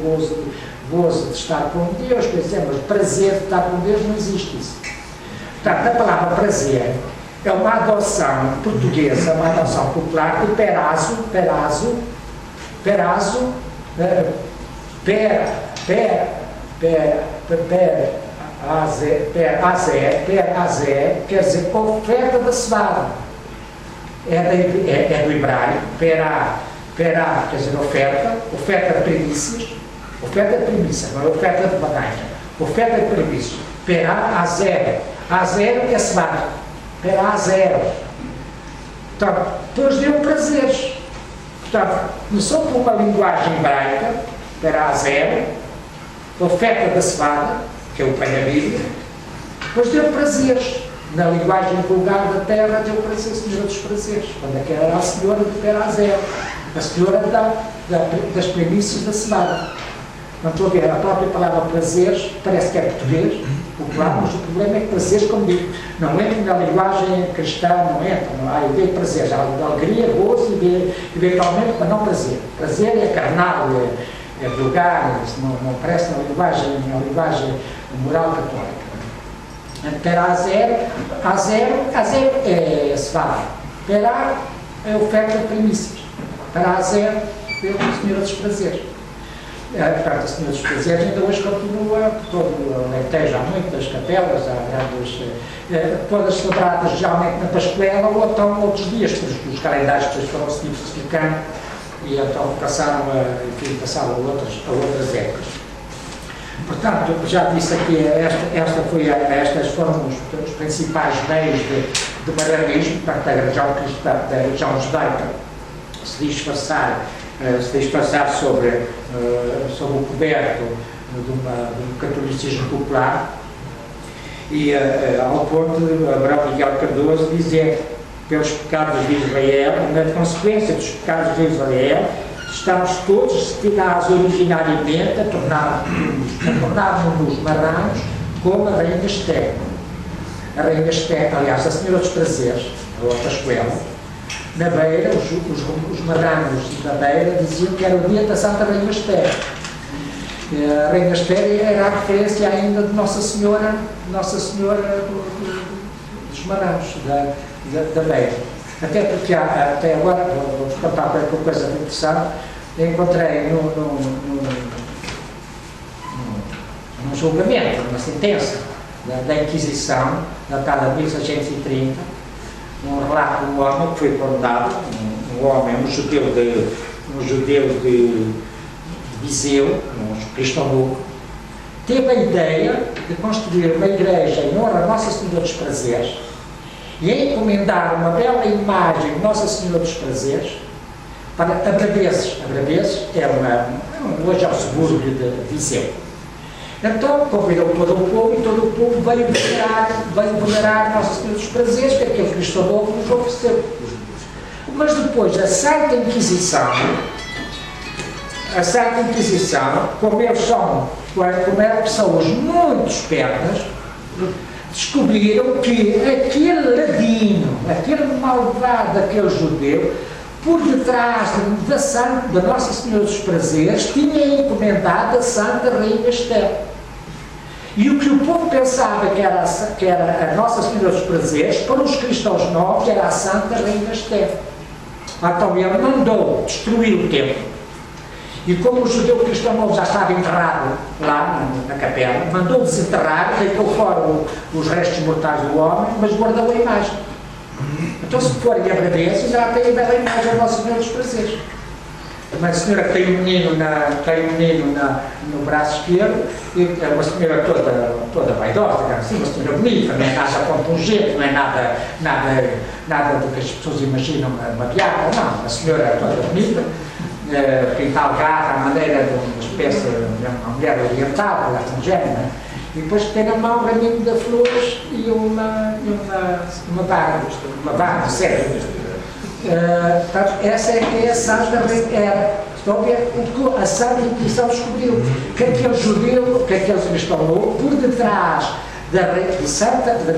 Speaker 2: gozo de estar com Deus, mas prazer de estar com Deus não existe isso. Portanto, a palavra prazer é uma adoção portuguesa, uma adoção popular de perazo, quer dizer oferta da cevada. É do hebraico, perá, quer dizer oferta de primícias, não é oferta de banana, oferta de primícias, perá, azer é cevada. Perá zero. Portanto, todos deu prazeres. Portanto, começou por uma linguagem hebraica, perá zero, oferta da cevada, que é o pão da Bíblia, depois deu prazeres. Na linguagem vulgar da terra, deu prazeres, Senhora dos Prazeres, quando é que era a Senhora de perá zero. a senhora das premissas da semana. Não estou a ver, a própria palavra prazeres parece que é português, popular, mas o problema é que prazeres, como digo, não entra na linguagem cristã, não entra, não há ideia de prazeres, há de alegria, gozo e eventualmente, mas não prazer. Prazer é carnal, é vulgar, não parece na linguagem moral católica. Para a zero é cevada, para é oferta de premissas, para a zero é o Senhor dos Prazeres. Portanto, a Senhora dos Prazeres ainda hoje continua, todo o Alentejo, há muitas capelas, há grandes, todas celebradas geralmente na Pascuela ou então outros dias, porque os calendários depois foram se diversificando e então passaram a outras épocas. Portanto, já disse aqui, estas foram os principais meios de marranismo, portanto, da religião judaica se disfarçar sobre o coberto do catolicismo popular e ao ponto de Abraão Miguel Cardoso dizer pelos pecados de Israel, na consequência dos pecados de Israel, estamos todos destinados originariamente a tornarmos-nos marranos como a Rainha Esther. A Rainha Esther, aliás, a Senhora dos Prazeres, a outra escola, na beira, os marranos da beira diziam que era o dia da Santa Rainha Esther. A Rainha Esther era a referência ainda de Nossa Senhora dos Marranos, da beira. Até porque até agora, vou-vos contar uma coisa interessante, encontrei num julgamento, numa sentença da Inquisição, datada de 1630, um relato de um homem que foi condenado, um judeu de Viseu, um cristão novo, teve a ideia de construir uma igreja em honra a Nossa Senhora dos Prazeres e encomendar uma bela imagem de Nossa Senhora dos Prazeres para Abraveses. Abraveses hoje é o subúrbio de Viseu. Então convidou todo o povo e todo o povo veio venerar Nossa Senhora dos Prazeres, que aquele Cristo novo nos ofereceu. Mas depois a Santa Inquisição, como eram pessoas muito espertas, descobriram que aquele ladino, aquele malvado, aquele judeu, por detrás da Nossa Senhora dos Prazeres, tinha encomendado a Santa Rainha Esther. E o que o povo pensava que era a Nossa Senhora dos Prazeres, para os cristãos novos, era a Santa Rainha Esther. Então ele mandou destruir o templo. E como o judeu cristão novo já estava enterrado lá na capela, mandou desenterrar, deitou fora os restos mortais do homem, mas guardou a imagem. Então, se forem a Abraveses, já tem a bela imagem da Nossa Senhora dos Prazeres. Uma senhora que tem um menino no braço esquerdo, e é uma senhora toda vaidosa, assim, uma senhora bonita, não é nada compungente, não é nada do que as pessoas imaginam uma beata, não, uma senhora toda bonita, pintalgada à maneira de uma espécie de uma mulher oriental, um género, e depois tem na mão um raminho de flores e uma vara, sério. Portanto, essa é a Santa Rainha. Estão a ver o que a Santa Inquisição descobriu, que aquele judeu, que aquele cristão novo, por detrás da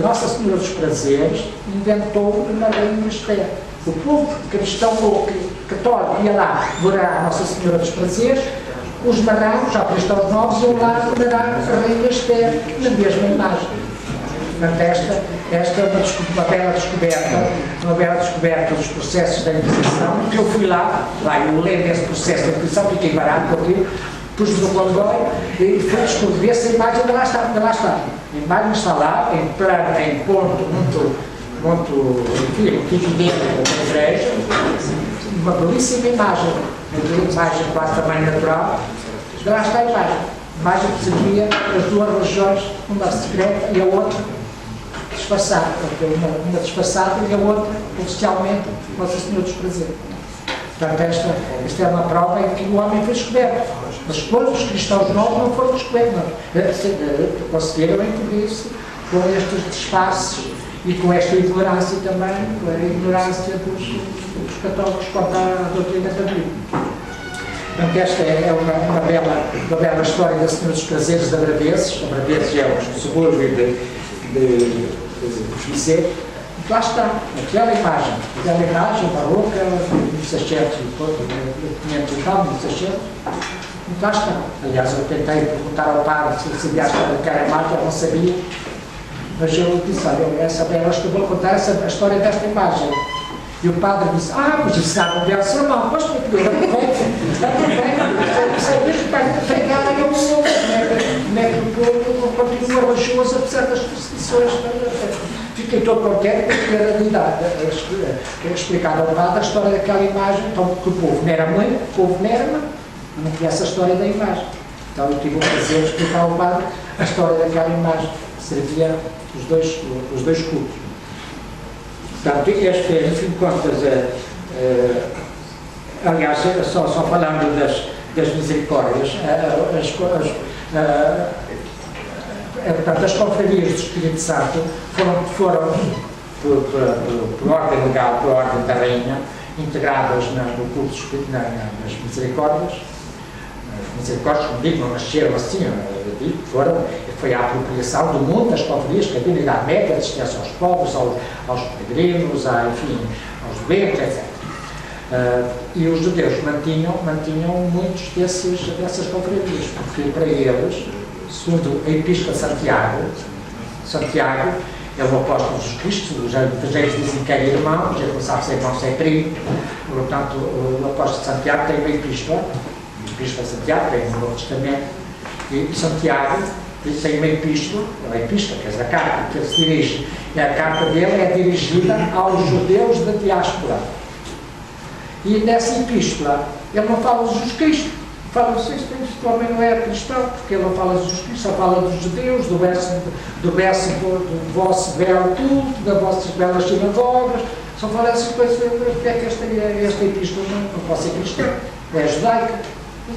Speaker 2: Nossa Senhora dos Prazeres, inventou uma Rainha Esther. O povo cristão católico ia lá venerar a Nossa Senhora dos Prazeres, os marranos, já cristãos novos, iam lá venerar a Rainha Esther na mesma imagem. Portanto, esta é uma bela descoberta dos processos da Inquisição, que eu fui lá eu lembro desse processo da Inquisição, fiquei barato com aquilo, pus-me no comboio e fui descobrir essa imagem, ainda lá está. A imagem está lá, em ponto muito evidente da igreja, uma belíssima imagem, quase tamanho natural, e lá está a imagem que servia as duas religiões, uma secreta e a outra disfarçada, uma disfarçada e a outra oficialmente Nossa Senhora dos Prazeres. Portanto, esta é uma prova em que o homem foi descoberto, mas depois os cristãos novos não foram descobertos, conseguiram encobrir-se com estes disfarces e com esta ignorância também, a ignorância dos católicos quanto à doutrina da Bíblia. Portanto, esta é uma bela história da Senhora dos Prazeres de Abraveses. Abraveses é um subúrbio de Viseu. Lá está, aquela imagem barroca, 1600 e pouco, 500 e tal, 1600. Lá está. Aliás, eu tentei perguntar ao padre se ele sabia a história daquela imagem, ele não sabia. Mas eu disse, olha, eu vou contar a história desta imagem. E o padre disse, mas isso sabe onde é o sermão, mas como é que eu como é que o povo continua religioso apesar das perseguições. Fiquei todo contente porque era de idade a explicar ao padre a história daquela imagem, então, que o povo não era mãe, o povo não era mãe, não conhece a história da imagem. Então eu tive o prazer de explicar ao padre a história daquela imagem, que servia os dois cultos. Portanto, este, no fim de contas, aliás, só falando das misericórdias, portanto, as confrarias do Espírito Santo foram por ordem legal, por ordem da Rainha, integradas no culto nas misericórdias. As misericórdias, como digo, não nasceram assim, foi a apropriação do mundo das confrarias que havia na Idade Média, a assistência aos pobres, aos peregrinos, enfim, aos doentes, etc. E os judeus mantinham muitos dessas confrarias, porque para eles, segundo a Epístola de Santiago é o apóstolo Jesus Cristo, os evangelhos dizem que é irmão, já não sabe se é irmão, se é primo, portanto o apóstolo de Santiago tem uma epístola, a Epístola de Santiago tem no Novo Testamento, e Santiago tem uma epístola, quer dizer, a carta que ele se dirige, e a carta dele é dirigida aos judeus da diáspora. E nessa epístola ele não fala de Jesus Cristo, fala de este homem não é cristão, porque ele não fala de Jesus Cristo, só fala dos judeus, do vosso belo culto, das vossas belas sinagogas, só fala essas coisas, porque é que esta epístola não pode ser cristã, é judaica. O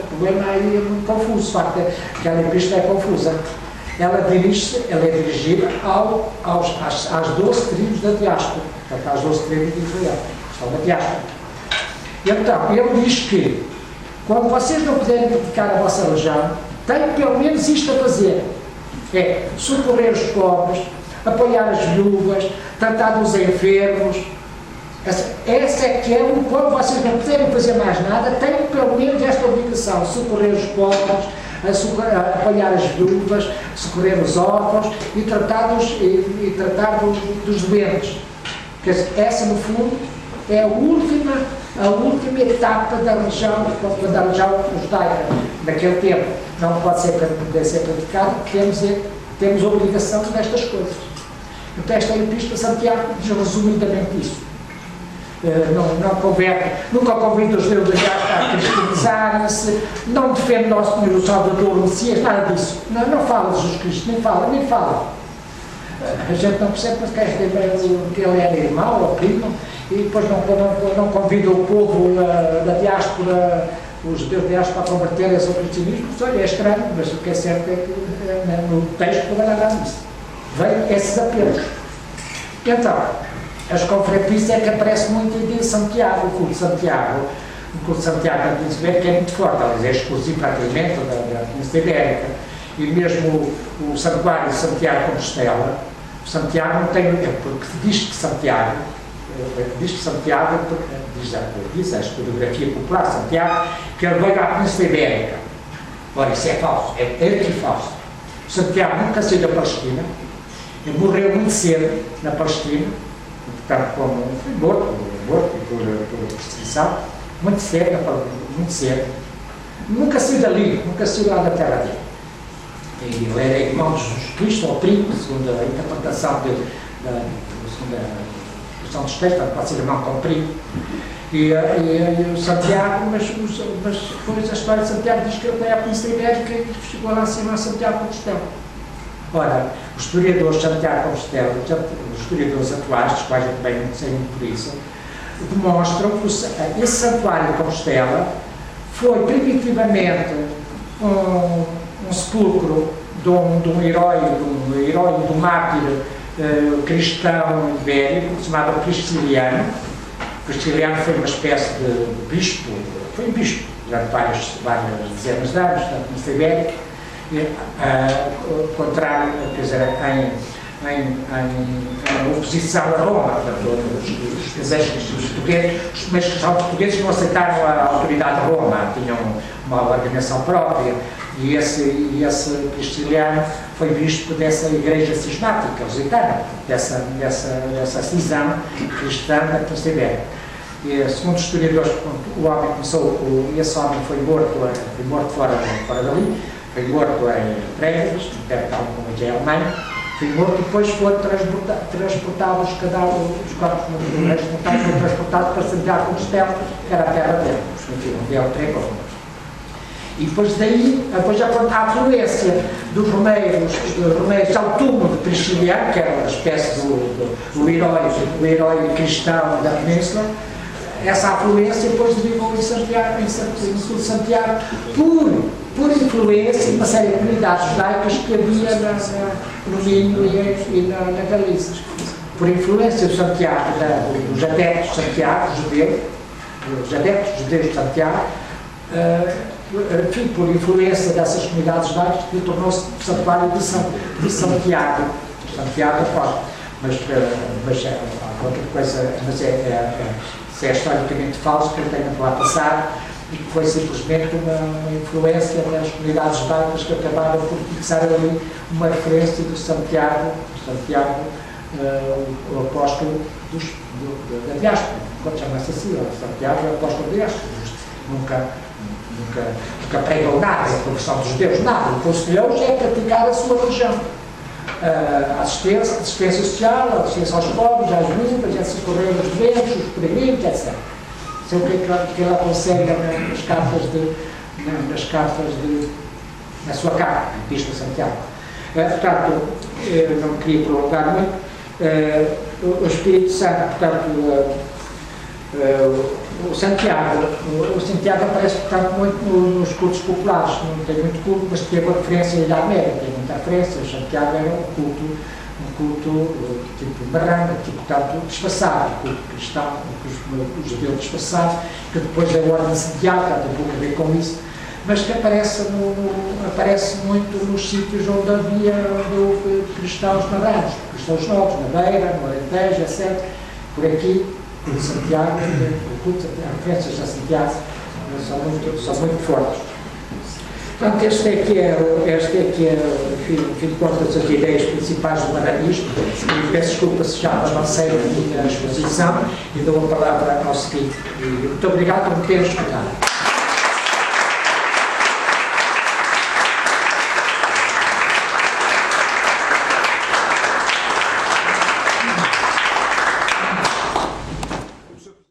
Speaker 2: problema aí é muito confuso, de facto, aquela epístola é confusa. Ela é dirigida às 12 tribos da diáspora, portanto, às 12 tribos de Israel, que estão na diáspora. Então, ele diz que, quando vocês não puderem praticar a vossa religião, têm pelo menos isto a fazer: é socorrer os pobres, apoiar as viúvas, tratar dos enfermos. Essa é que é quando vocês não puderem fazer mais nada, têm pelo menos esta obrigação: socorrer os pobres, apoiar as viúvas, socorrer os órfãos e tratar dos doentes. Quer dizer, essa, no fundo, é a última etapa da religião judaica. Naquele tempo não pode ser praticado, temos a obrigação destas coisas. Então, esta epístola de Santiago diz resumidamente isso. Nunca convida os judeus a cristianizarem-se, não defende nosso Senhor o Salvador, o Messias, nada disso. Não fala de Jesus Cristo, nem fala. A gente não percebe que ele era irmão ou primo, e depois não convida o povo da diáspora, os judeus da diáspora, a converterem-se ao cristianismo. Olha, é estranho, mas o que é certo é que no texto não vai nada disso. Vem esses apelos. Então, as conferências é que aparece muito em Santiago, o culto de Santiago. O culto de Santiago na Península Ibérica é muito forte, aliás, é exclusivo praticamente da Península Ibérica. E mesmo o santuário de Santiago de Compostela, Santiago não tem, porque diz que Santiago, diz a historiografia popular, Santiago, que ele veio à Península Ibérica. Ora, isso é falso, é arqui-falso. Santiago nunca saiu da Palestina, ele morreu muito cedo na Palestina, portanto, como foi morto por perseguição, muito cedo. Nunca saiu dali, nunca saiu lá da terra dele. Ele era irmão de Jesus Cristo, ou primo, segundo a interpretação segundo a versão dos textos, pode ser irmão com primo. E o Santiago, mas depois a história de Santiago diz que ele veio à Península Ibérica e chegou lá acima a Santiago de Compostela. Ora, os historiadores de Santiago de Compostela, os historiadores atuais, dos quais eu também não sei muito por isso, demonstram que esse santuário de Compostela foi primitivamente um sepulcro de um herói, de um mártir cristão ibérico, que se chamava Prisciliano. Prisciliano foi uma espécie de bispo, foi um bispo durante várias dezenas de anos, na Península Ibérica, contrário, quer dizer, em oposição a Roma, portanto, os desejos dos portugueses, mas os portugueses não aceitaram a autoridade de Roma, tinham uma organização própria, e esse Prisciliano foi bispo dessa igreja cismática, lusitana, dessa cisão cristã da Península Ibérica. E, segundo os historiadores, o homem esse homem foi morto fora dali, foi morto em Trevas, tal como é a Alemanha, foi morto e depois foram transportados, os corpos mortais foram transportados para Santiago de Compostela, que era a terra dele, enfim, onde é o Trevo. E depois daí, depois a afluência dos romeiros ao túmulo de Prisciliano, que era uma espécie do herói cristão da Península, essa afluência depois derivou em Santiago, no sul de Santiago, por influência de uma série de comunidades judaicas que havia no Minho e na Galícia. Por influência de Santiago, dos adeptos de Santiago, os adeptos judeus de Santiago, por influência dessas comunidades judaicas, que tornou-se o santuário de Santiago. Santiago Apóstolo. Mas há outra coisa, se é historicamente falso, que eu tenho lá passar, e que foi simplesmente uma influência das comunidades judaicas que acabaram por fixar ali uma referência do Santiago, o apóstolo da diáspora, quando chama-se assim, Santiago é o apóstolo da diáspora, nunca pregou nada, a profissão dos judeus, nada, o que conciliou é praticar a sua religião. Assistência social, assistência aos pobres, às viúvas, a socorrer os doentes, os peregrinos, etc. Isso é o que ele aconselha na sua carta, Epístola de Santiago. Portanto, eu não queria prolongar muito. O Espírito Santo, portanto, o Santiago aparece, portanto, muito nos cultos populares, não tem muito culto, mas teve uma referência à Idade Média, tem muita referência. O Santiago era um culto tipo marranga, portanto, disfarçado, culto cristão, os judeus disfarçados, que depois a Ordem de Santiago, tem pouco a ver com isso, mas que aparece muito nos sítios onde houve cristãos marranos, cristãos novos, na Beira, no Alentejo, etc. Por aqui, o Santiago, as referências a Santiago são muito fortes. Portanto, este é que é, enfim de contas, as ideias principais do marranismo. E peço desculpa se já avancei na minha exposição e dou a palavra ao seguinte. Muito obrigado por me ter escutado.